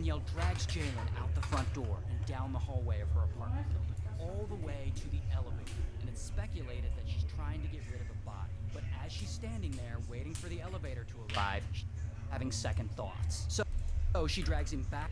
Danielle drags Jalen out the front door and down the hallway of her apartment building, all the way to the elevator, and it's speculated that she's trying to get rid of the body. But as she's standing there waiting for the elevator to arrive, she's having second thoughts. So she drags him back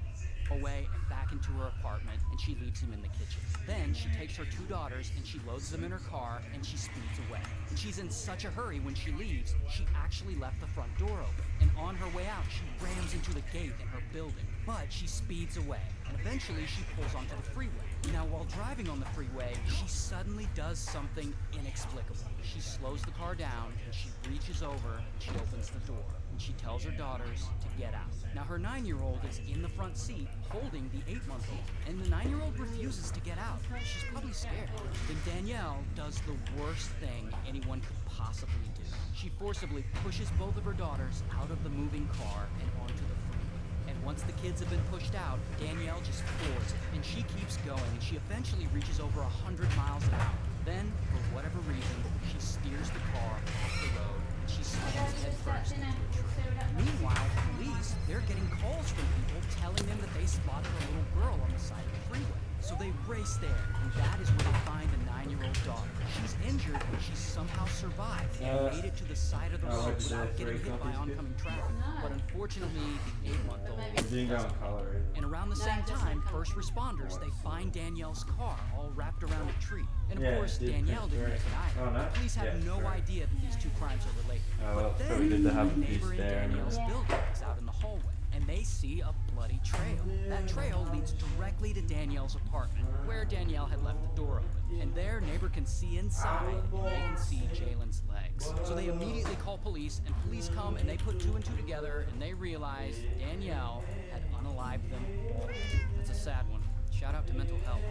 away and back into her apartment, and she leaves him in the kitchen. Then she takes her 2 daughters and she loads them in her car and she speeds away. And she's in such a hurry when she leaves, she actually left the front door open. And on her way out, she rams into the gate in her building. But she speeds away, and eventually she pulls onto the freeway. Now, while driving on the freeway, she suddenly does something inexplicable. She slows the car down and she reaches over and she opens the door. And she tells her daughters to get out. Now, her 9-year-old is in the front seat holding the 8-month-old, and the 9-year-old refuses to get out. She's probably scared. Then Danielle does the worst thing anyone could possibly do. She forcibly pushes both of her daughters out of the moving car and onto the freeway. And once the kids have been pushed out, Danielle just floors it, and she keeps going, and she eventually reaches over 100 miles an hour. Then, for whatever reason, she steers the car off the road, and she slams headfirst into a tree. Meanwhile, police, they're getting calls from people telling them that they spotted a little girl on the side of the freeway. So they race there, and that is where they find the 9-year-old daughter. She's injured, but she somehow survived and made it to the side of the road without getting hit by oncoming traffic. But unfortunately, the 8-month-old was and around the same time, first responders, they find Danielle's car all wrapped around a tree. And of course, Danielle didn't make it either. Police have no idea that these 2 crimes are related. But then, a neighbor in Danielle's building is out in the hallway, and they see a bloody trail. That trail leads directly to Danielle's apartment, where Danielle had left the door open. And their neighbor can see inside, and they can see Jalen's legs. So they immediately call police, and police come and they put 2 and 2 together, and they realize Danielle had unalived them all. That's a sad one. Shout out to mental health.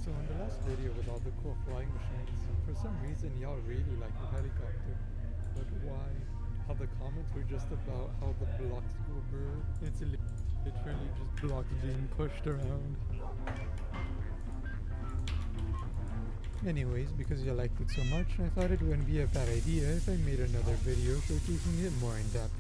So in the last video with all the cool flying machines, for some reason y'all really like the helicopter. But why? How the comments were just about how the blocks go brr. It's literally just blocks being pushed around. Anyways, because you liked it so much, I thought it wouldn't be a bad idea if I made another video showcasing it more in depth.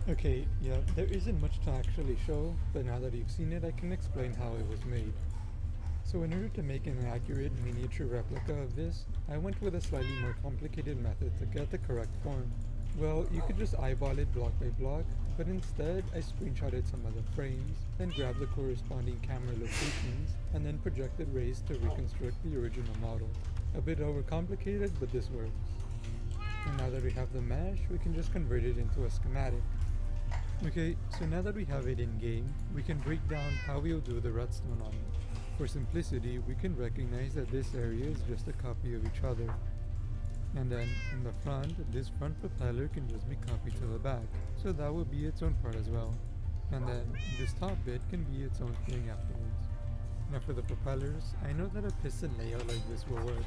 Okay, yeah, there isn't much to actually show, but now that you've seen it, I can explain how it was made. So in order to make an accurate miniature replica of this, I went with a slightly more complicated method to get the correct form. Well, you could just eyeball it block by block, but instead I screenshotted some of the frames, then grabbed the corresponding camera locations, and then projected rays to reconstruct the original model. A bit overcomplicated, but this works. And now that we have the mesh, we can just convert it into a schematic. Okay, so now that we have it in game, we can break down how we'll do the redstone on it. For simplicity, we can recognize that this area is just a copy of each other. And then in the front, this front propeller can just be copied to the back, so that will be its own part as well. And then this top bit can be its own thing afterwards. Now for the propellers, I know that a piston layout like this will work.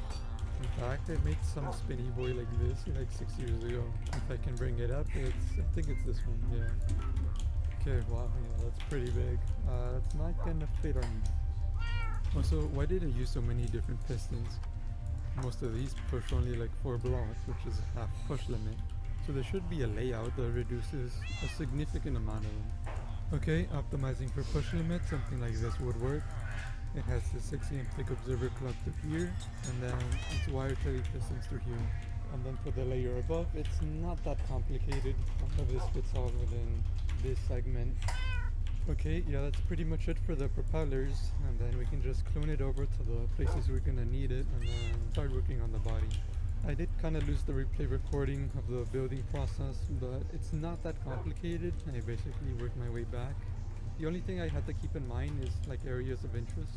In fact, I made some spinny boy like this like 6 years ago. If I can bring it up, I think it's this one, yeah. Okay, wow, yeah, that's pretty big. It's not gonna fit on me. Also, why did I use so many different pistons? Most of these push only like 4 blocks, which is half push limit. So there should be a layout that reduces a significant amount of them. Okay, optimizing for push limit, something like this would work. It has the 6 AM tick observer clock to here, and then it's wired Telly pistons through here. And then for the layer above, it's not that complicated. All of this fits all within this segment. Okay, yeah, that's pretty much it for the propellers, and then we can just clone it over to the places we're gonna need it, and then start working on the body. I did kind of lose the replay recording of the building process, but it's not that complicated. I basically worked my way back. The only thing I had to keep in mind is like areas of interest,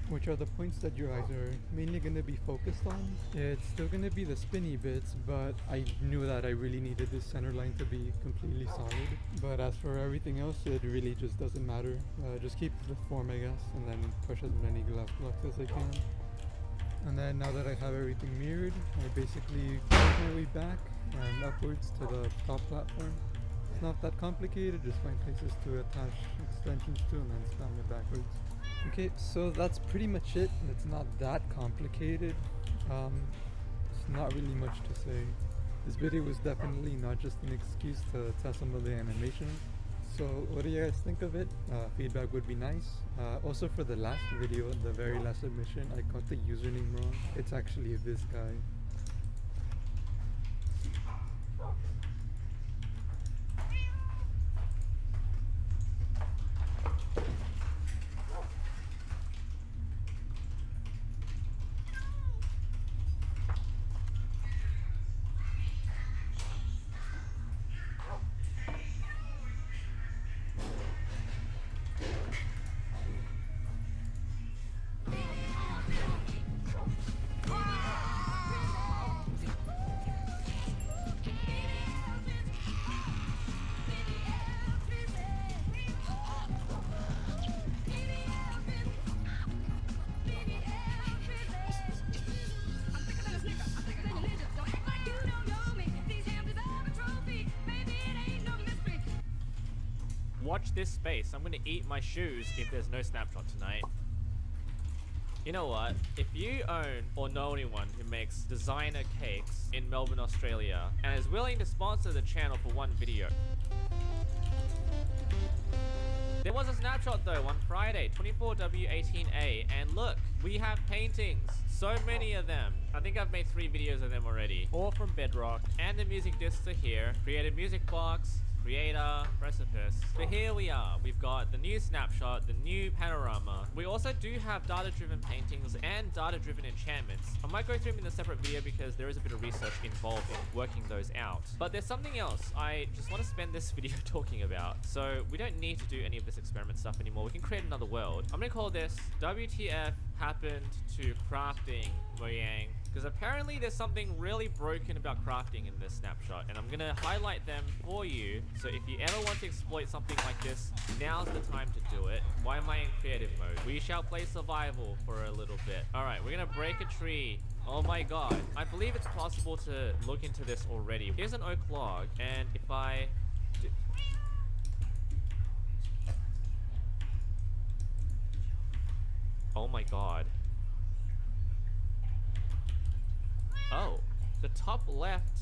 which are the points that your eyes are mainly going to be focused on. It's still going to be the spinny bits, but I knew that I really needed this center line to be completely solid. But as for everything else, it really just doesn't matter. Just keep the form, I guess, and then push as many glove blocks as I can. And then now that I have everything mirrored, I basically work my way back and upwards to the top platform. It's not that complicated, just find places to attach extensions to and then spam it backwards. Okay, so that's pretty much it. It's not that complicated. It's not really much to say. This video was definitely not just an excuse to test some of the animations. So what do you guys think of it? Feedback would be nice. Also for the last video, the very last submission, I got the username wrong. It's actually this guy. Watch this space. I'm gonna eat my shoes if there's no snapshot tonight. You know what? If you own or know anyone who makes designer cakes in Melbourne, Australia, and is willing to sponsor the channel for one video. There was a snapshot though on Friday, 24W18A, and look, we have paintings. So many of them. I think I've made 3 videos of them already. All from Bedrock, and the music discs are here. Creative Music Box, Creator, Precipice. But here we are. We've got the new snapshot, the new panorama. We also do have data-driven paintings and data-driven enchantments. I might go through them in a separate video because there is a bit of research involved in working those out. But there's something else I just want to spend this video talking about. So we don't need to do any of this experiment stuff anymore. We can create another world. I'm gonna call this WTF happened to crafting Mojang. Because apparently there's something really broken about crafting in this snapshot, and I'm gonna highlight them for you. So if you ever want to exploit something like this, now's the time to do it. Why am I in creative mode? We shall play survival for a little bit. Alright, we're gonna break a tree. Oh my god. I believe it's possible to look into this already. Here's an oak log, and if I... Oh my god. Oh, the top left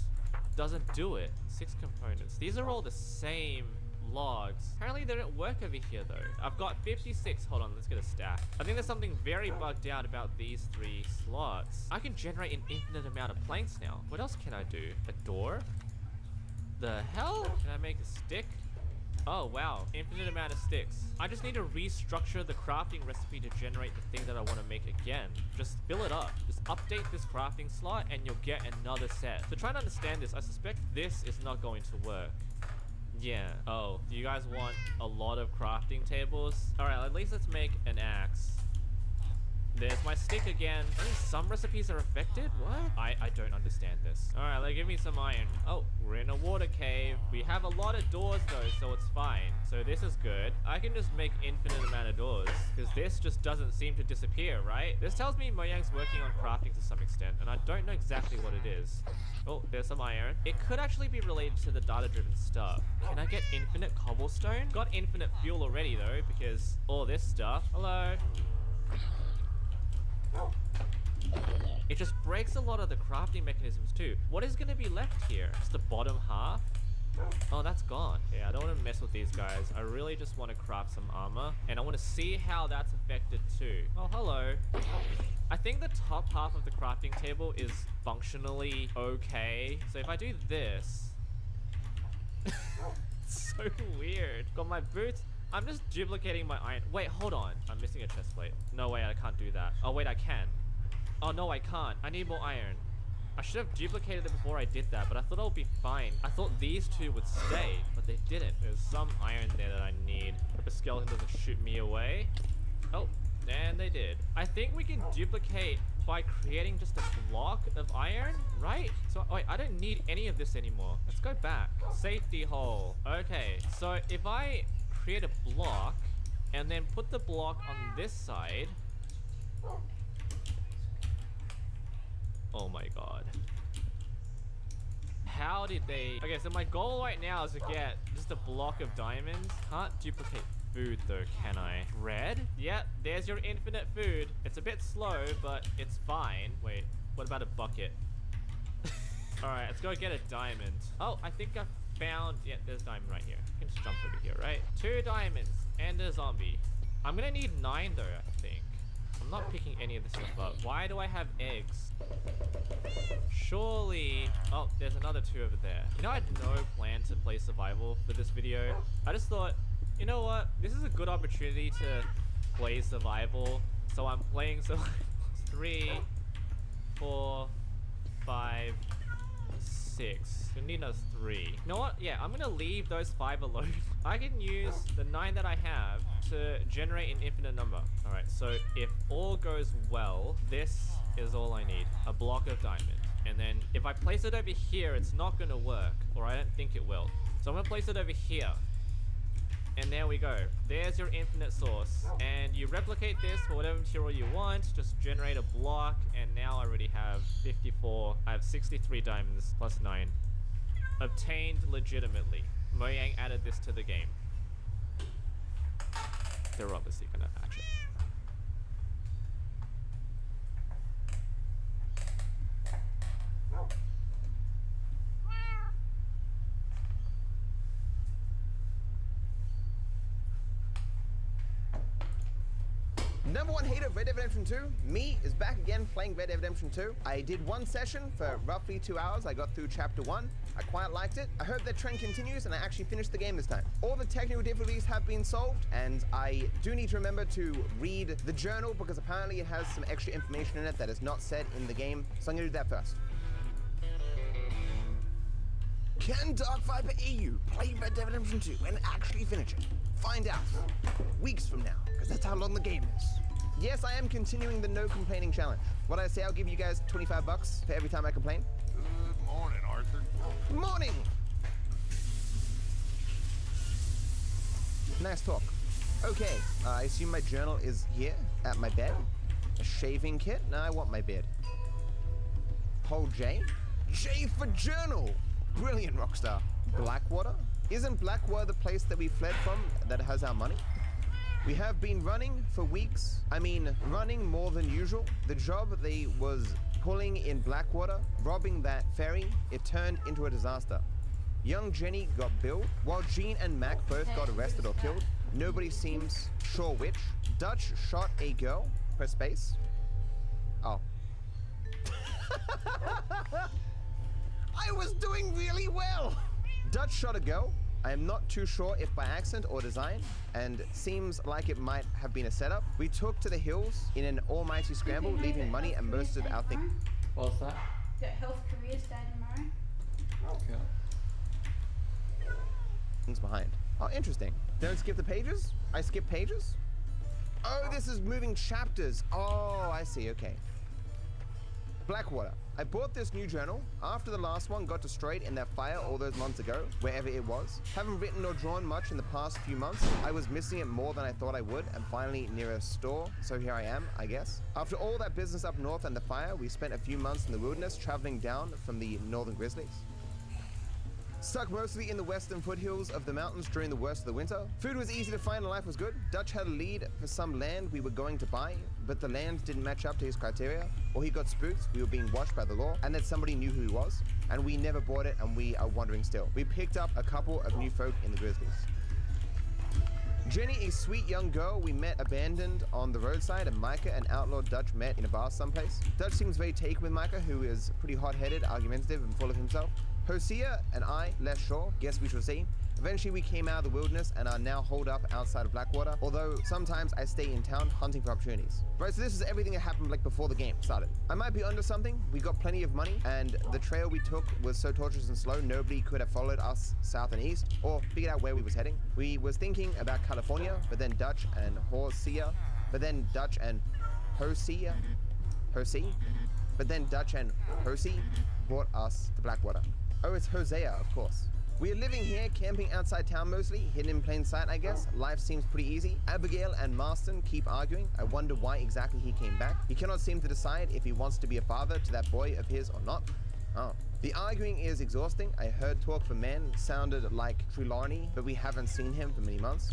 doesn't do it. 6 components. These are all the same logs. Apparently they don't work over here though. I've got 56. Hold on, let's get a stack. I think there's something very bugged out about these 3 slots. I can generate an infinite amount of planks now. What else can I do? A door? The hell? Can I make a stick? Oh wow, infinite amount of sticks. I just need to restructure the crafting recipe to generate the thing that I want to make again. Just fill it up. Just update this crafting slot and you'll get another set. To try and understand this, I suspect this is not going to work. Yeah. Oh, do you guys want a lot of crafting tables? Alright, at least let's make an axe. There's my stick again. Only some recipes are affected? What? I don't understand this. Alright, like, give me some iron. Oh, we're in a water cave. We have a lot of doors though, so it's fine. So this is good. I can just make infinite amount of doors, because this just doesn't seem to disappear, right? This tells me Mojang's working on crafting to some extent, and I don't know exactly what it is. Oh, there's some iron. It could actually be related to the data-driven stuff. Can I get infinite cobblestone? Got infinite fuel already though, because all this stuff. Hello. It just breaks a lot of the crafting mechanisms too. What is going to be left here? Just the bottom half? Oh, that's gone. Yeah, I don't want to mess with these guys. I really just want to craft some armor, and I want to see how that's affected too. Oh, hello. I think the top half of the crafting table is functionally okay. So if I do this, it's so weird. Got my boots. I'm just duplicating my iron. Wait, hold on. I'm missing a chest plate. No way, I can't do that. Oh wait, I can. Oh no, I can't. I need more iron. I should have duplicated it before I did that, but I thought I'll be fine. I thought these two would stay, but they didn't. There's some iron there that I need. Hope the skeleton doesn't shoot me away. Oh, and they did. I think we can duplicate by creating just a block of iron, right? So, wait, I don't need any of this anymore. Let's go back. Safety hole. Okay, so if I create a block and then put the block on this side. Oh my god. How did they... Okay, so my goal right now is to get just a block of diamonds. Can't duplicate food though, can I? Red? Yep, there's your infinite food. It's a bit slow, but it's fine. Wait, what about a bucket? Alright, let's go get a diamond. Oh, I think I found... Yeah, there's a diamond right here. I can just jump over here, right? 2 diamonds and a zombie. I'm gonna need 9 though, I think. I'm not picking any of this stuff up. Why do I have eggs? Surely... Oh, there's another 2 over there. You know, I had no plan to play survival for this video. I just thought, you know what? This is a good opportunity to play survival. So I'm playing survival. 3, 4, 5, 6. We need another 3. You know what? Yeah, I'm gonna leave those 5 alone. I can use the 9 that I have to generate an infinite number. Alright, so if all goes well, this is all I need. A block of diamond. And then if I place it over here, it's not gonna work. Or I don't think it will. So I'm gonna place it over here. And there we go. There's your infinite source. And you replicate this for whatever material you want. Just generate a block. And now I already have 54. I have 63 diamonds plus 9. Obtained legitimately. Mojang added this to the game. They're obviously gonna patch it. Number 1 hater of Red Dead Redemption 2, me, is back again playing Red Dead Redemption 2. I did 1 session for roughly 2 hours. I got through chapter 1. I quite liked it. I hope that trend continues and I actually finished the game this time. All the technical difficulties have been solved, and I do need to remember to read the journal because apparently it has some extra information in it that is not said in the game. So I'm gonna do that first. Can Dark Viper EU play Red Dead Redemption 2 and actually finish it? Find out weeks from now, because that's how long the game is. Yes, I am continuing the no complaining challenge. What I say, I'll give you guys 25 bucks for every time I complain. Good morning, Arthur. Morning! Nice talk. Okay, I assume my journal is here at my bed. A shaving kit? No, I want my bed. Hold J? J for journal! Brilliant, Rockstar. Blackwater? Isn't Blackwater the place that we fled from that has our money? We have been running for weeks. I mean, running more than usual. The job they was pulling in Blackwater, robbing that ferry, it turned into a disaster. Young Jenny got billed, while Jean and Mac both got arrested or killed. Nobody seems sure which. Dutch shot a girl per space. Oh. I was doing really well! Dutch shot a girl. I am not too sure if by accident or design, and seems like it might have been a setup. We took to the hills in an almighty scramble, leaving money and most of our things. What's that? Got health careers died tomorrow. Okay. Things behind. Oh, interesting. Don't skip the pages? I skip pages? Oh, this is moving chapters. Oh, I see, okay. Blackwater. I bought this new journal after the last one got destroyed in that fire all those months ago, wherever it was. Haven't written or drawn much in the past few months. I was missing it more than I thought I would, and finally near a store, so here I am, I guess. After all that business up north and the fire, we spent a few months in the wilderness traveling down from the northern grizzlies. Stuck mostly in the western foothills of the mountains during the worst of the winter. Food was easy to find and life was good. Dutch had a lead for some land we were going to buy, but the land didn't match up to his criteria, or he got spooked, we were being watched by the law, and that somebody knew who he was, and we never bought it and we are wandering still. We picked up a couple of new folk in the Grizzlies. Jenny, a sweet young girl we met abandoned on the roadside, and Micah, an outlaw Dutch met in a bar someplace. Dutch seems very taken with Micah, who is pretty hot-headed, argumentative, and full of himself. Hosea and I, less sure, guess we shall see. Eventually we came out of the wilderness and are now holed up outside of Blackwater, although sometimes I stay in town hunting for opportunities. Right, so this is everything that happened like before the game started. I might be onto something. We got plenty of money, and the trail we took was so tortuous and slow, nobody could have followed us south and east, or figured out where we was heading. We was thinking about California, but then Dutch and Hosea, but then Dutch and Hosea, but then Dutch and Hosea brought us to Blackwater. Oh, it's Hosea, of course. We are living here, camping outside town mostly, hidden in plain sight, I guess. Life seems pretty easy. Abigail and Marston keep arguing. I wonder why exactly he came back. He cannot seem to decide if he wants to be a father to that boy of his or not. Oh. The arguing is exhausting. I heard talk for men sounded like Trelawney, but we haven't seen him for many months.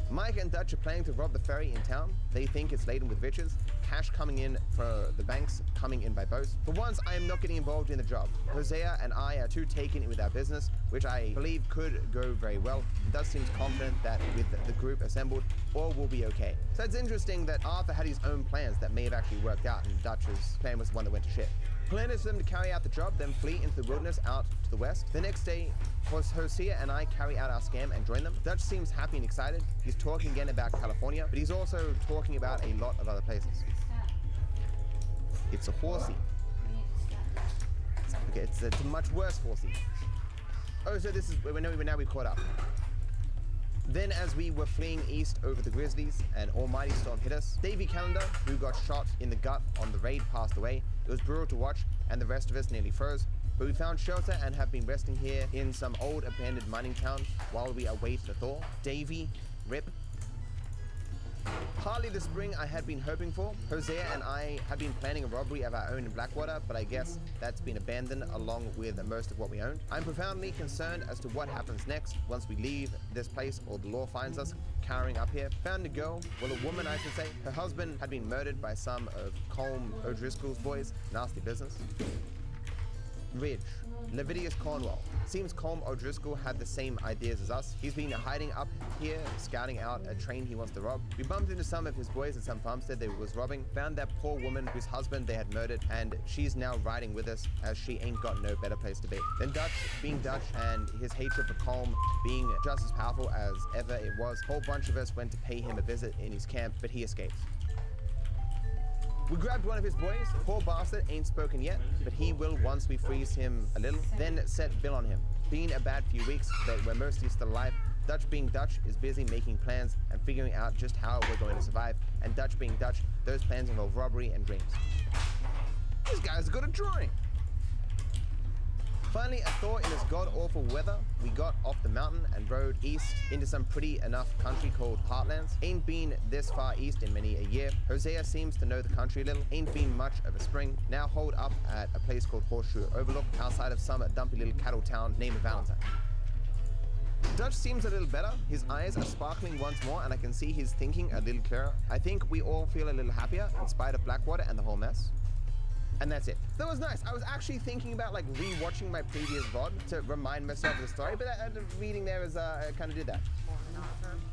Mike and Dutch are planning to rob the ferry in town. They think it's laden with riches. Cash coming in for the banks, coming in by boats. For once, I am not getting involved in the job. Hosea and I are too taken with our business, which I believe could go very well. Dutch seems confident that with the group assembled, all will be okay. So it's interesting that Arthur had his own plans that may have actually worked out, and Dutch's plan was the one that went to shit. Plan is for them to carry out the job, then flee into the wilderness out to the west. The next day, Hosea and I carry out our scam and join them. Dutch seems happy and excited. He's talking again about California, but he's also talking about a lot of other places. It's a horsey. Okay, it's a much worse horsey. Oh, so this is now we caught up. Then as we were fleeing east over the Grizzlies, an almighty storm hit us. Davy Callender, who got shot in the gut on the raid, passed away. It was brutal to watch, and the rest of us nearly froze. But we found shelter and have been resting here in some old abandoned mining town while we await the thaw. Davy, rip. Hardly the spring I had been hoping for. Hosea and I had been planning a robbery of our own in Blackwater, but I guess that's been abandoned along with most of what we owned. I'm profoundly concerned as to what happens next once we leave this place or the law finds us cowering up here. Found a girl, well, a woman I should say. Her husband had been murdered by some of Colm O'Driscoll's boys. Nasty business. Ridge. Levidius Cornwall. Seems Colm O'Driscoll had the same ideas as us. He's been hiding up here, scouting out a train he wants to rob. We bumped into some of his boys at some farmstead they was robbing, found that poor woman whose husband they had murdered, and she's now riding with us as she ain't got no better place to be. Then Dutch, being Dutch, and his hatred for Colm being just as powerful as ever it was, a whole bunch of us went to pay him a visit in his camp, but he escaped. We grabbed one of his boys. Poor bastard ain't spoken yet, but he will once we freeze him a little. Then set Bill on him. Been a bad few weeks, but we're mostly still alive. Dutch being Dutch is busy making plans and figuring out just how we're going to survive. And Dutch being Dutch, those plans involve robbery and dreams. This guy's got a drawing. Finally, a thaw in this god-awful weather, we got off the mountain and rode east into some pretty enough country called Heartlands. Ain't been this far east in many a year. Hosea seems to know the country a little. Ain't been much of a spring. Now holed up at a place called Horseshoe Overlook, outside of some dumpy little cattle town named Valentine. Dutch seems a little better. His eyes are sparkling once more, and I can see he's thinking a little clearer. I think we all feel a little happier in spite of Blackwater and the whole mess. And that's it. That was nice. I was actually thinking about like rewatching my previous VOD to remind myself of the story, but the reading there is kind of did that.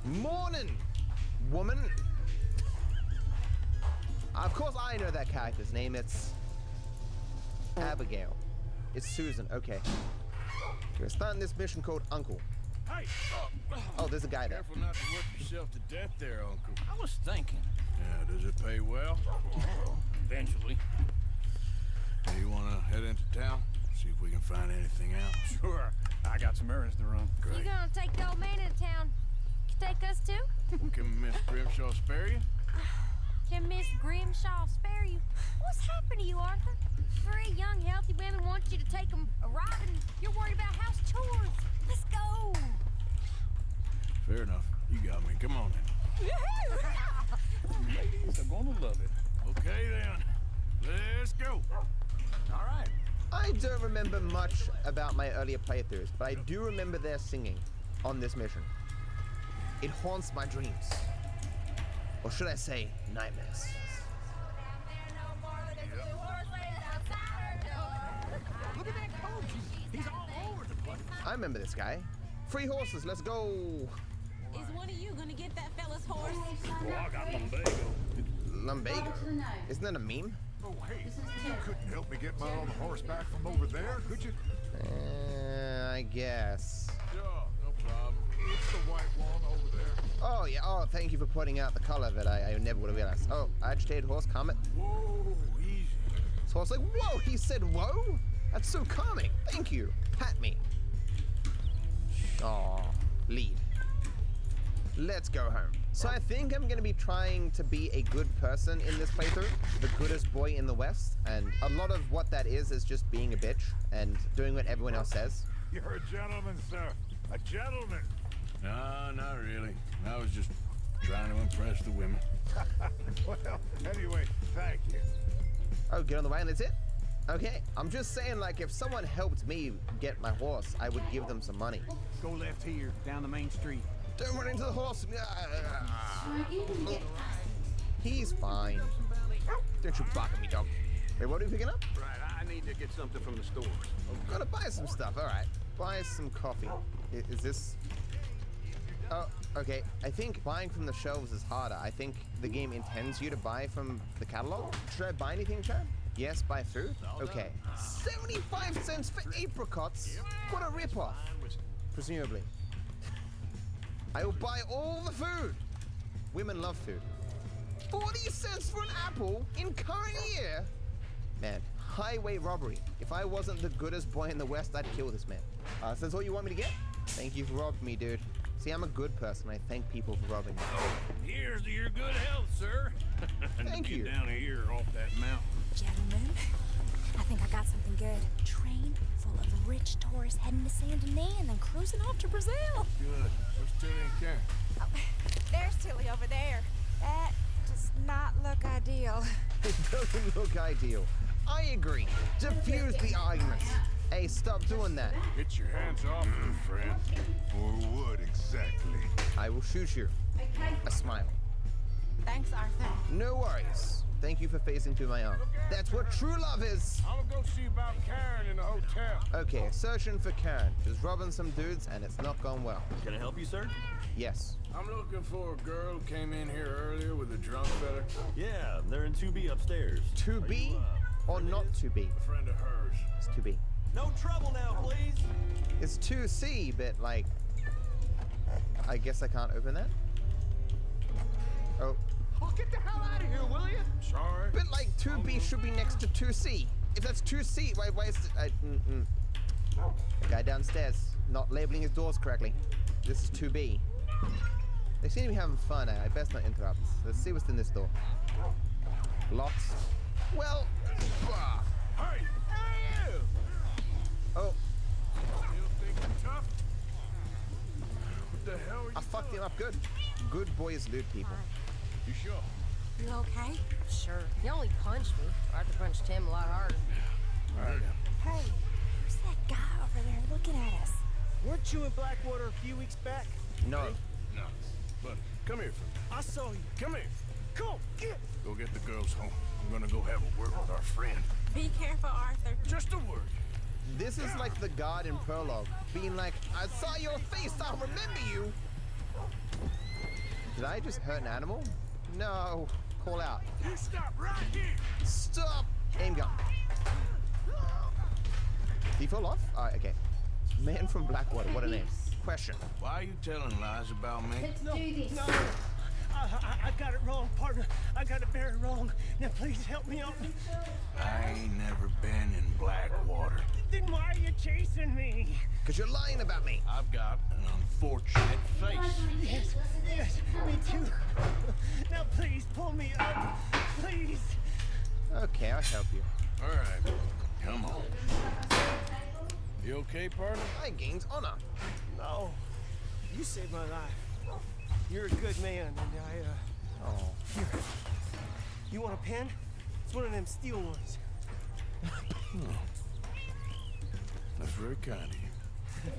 Morning, woman. Of course I know that character's name. It's Abigail. It's Susan. Okay. We're starting this mission called Uncle. Hey! Oh, there's a guy there. Careful not to work yourself to death there, Uncle. I was thinking. Yeah, does it pay well? Eventually. Hey, you wanna head into town? See if we can find anything out? Sure. I got some errands to run. Great. You gonna take the old man into town? Can take us too? Can Miss Grimshaw spare you? Can Miss Grimshaw spare you? What's happened to you, Arthur? Three young, healthy women want you to take them a ride, and you're worried about house chores. Let's go. Fair enough. You got me. Come on then. Ladies are gonna love it. Okay then. Let's go. All right. I don't remember much about my earlier playthroughs, but I do remember their singing on this mission. It haunts my dreams. Or should I say, nightmares. Look at that coach. He's all over the place. I remember this guy. Free horses, let's go. Is one of you gonna get that fella's horse? Well, I got lumbago. Lumbago. Follow to the nose. Isn't that a meme? Oh, hey, This is you Tim. couldn't help me get my own horse back from over there, could you? I guess. Yeah, no problem. It's the white one over there. Oh, yeah. Oh, thank you for pointing out the color that I never would have realized. Oh, agitated horse, calm it. Whoa, easy. So I was like, whoa, he said whoa? That's so calming. Thank you. Pat me. Aw, lead. Let's go home. So I think I'm gonna be trying to be a good person in this playthrough, the goodest boy in the West, and a lot of what that is just being a bitch and doing what everyone else says. You're a gentleman, sir. A gentleman. No, not really. I was just trying to impress the women. Well, anyway, thank you. Oh, get on the way and that's it? Okay, I'm just saying, like, if someone helped me get my horse, I would give them some money. Go left here, down the main street. Don't run into the horse. Try again and get He's fine. Don't you bark at me, dog. Wait, what are we picking up? Right, I need to get something from the stores. Gotta buy some stuff. All right. Buy some coffee. Is this... Oh, okay. I think buying from the shelves is harder. I think the game intends you to buy from the catalog. Should I buy anything, Chad? Yes, buy food? Okay. 75 cents for apricots? What a ripoff. Presumably. I will buy all the food. Women love food. 40 cents for an apple in current year? Man, highway robbery. If I wasn't the goodest boy in the West, I'd kill this man. So that's all you want me to get? Thank you for robbing me, dude. See, I'm a good person. I thank people for robbing me. Here's to your good health, sir. Thank you. Get down here off that mountain. Gentlemen, I think I got something good. Train full of rich tourists heading to Saint Denis and then cruising off to Brazil. Good. What's Tilly and Karen? Oh, there's Tilly over there. That does not look ideal. It doesn't look ideal. I agree. Diffuse the arguments. Hey, stop doing that. Get your hands off her, friend. Or what exactly? I will shoot you. okay. A smile. Thanks, Arthur. No worries. Thank you for phasing through my arm. That's what true love is. I'm gonna go see about Karen in the hotel. Okay, searching for Karen. She's robbing some dudes and it's not gone well. Can I help you, sir? Yes. I'm looking for a girl who came in here earlier with a drunk fella. Yeah, they're in 2B upstairs. To be or not to be? A friend of hers. It's to be. No trouble now, please. It's 2C, but like... I guess I can't open that? Oh. Oh, get the hell out of here, will you? Sorry. But like 2B should be next to 2C. If that's 2C, why is it... The guy downstairs, not labeling his doors correctly. This is 2B. They seem to be having fun. I best not interrupt. Let's see what's in this door. Locked. Well... Hey! Hey, you! Oh, Still think you're tough? What the hell are you I fucked him up good. Good boys loot people. You sure? You okay? Sure. He only punched me. Arthur punched him a lot harder. All right. Hey, who's that guy over there looking at us? Weren't you in Blackwater a few weeks back? No. No. Buddy, come here for me. I saw you. Come here. Come on, get. Go get the girls home. I'm gonna go have a word with our friend. Be careful, Arthur. Just a word. This is like the guard in Prologue, being like, I saw your face, I'll remember you. Did I just hurt an animal? No. Call out. You stop right here. Stop! Aim gun. Did he fall off? Alright, okay. Man from Blackwater, what a name. Question. Why are you telling lies about me? Let's do this. No, I got it wrong, partner. I got it very wrong. Now please help me out. I ain't never been in Blackwater. Then why are you chasing me? Because you're lying about me. I've got an unfortunate face. Yes, yes, me too. Now please pull me up, please. Okay, I'll help you. All right, come on. You okay, partner? I gained honor. No, you saved my life. You're a good man, and Oh. here. You want a pen? It's one of them steel ones. That's very kind of you.